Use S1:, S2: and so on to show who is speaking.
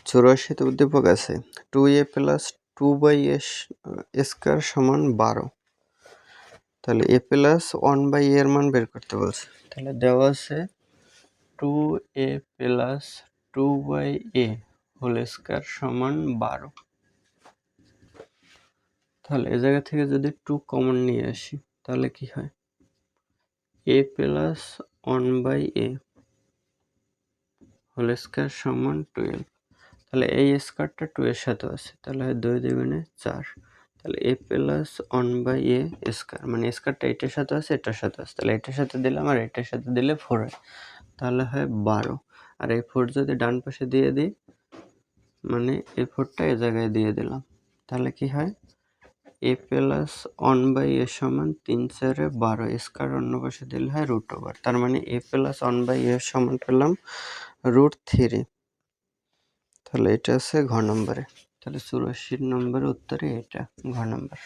S1: 84 উদ্দীপক আছে 2a plus 2/a square সমান 12। তাহলে a প্লাস 1/a এর মান বের করতে বলছে। তাহলে দেওয়া আছে 2a plus 2/a whole square সমান 12। তাহলে এই জায়গা থেকে যদি 2 কমন নিয়ে আসি তাহলে কি হয়, a plus 1/a whole square সমান 12। তাহলে এই স্কয়ারটা 2 এর সাথে আছে, তাহলে হয় 2 দ্বিগুণে 4। তাহলে a প্লাস 1/a স্কয়ার মানে স্কয়ারটা এটার সাথে আছে এটার সাথে আছে, তাহলে এটার সাথে দিলাম আর এটার সাথে দিলে 4 হয়, তাহলে হয় 12। আর এই 4 যদি ডান পাশে দিয়ে দিই মানে এই 4টা এই জায়গায় দিয়ে দিলাম, তাহলে কি হয় a প্লাস 1/a সমান 3/4 12 স্কয়ার অন্য পাশে দিলে হয় √ওভার। তার মানে a প্লাস 1/a সমান পেলাম √3। তাহলে এটা আছে ঘ নম্বরে। তাহলে 84 নম্বরের উত্তরে এটা ঘ নম্বর।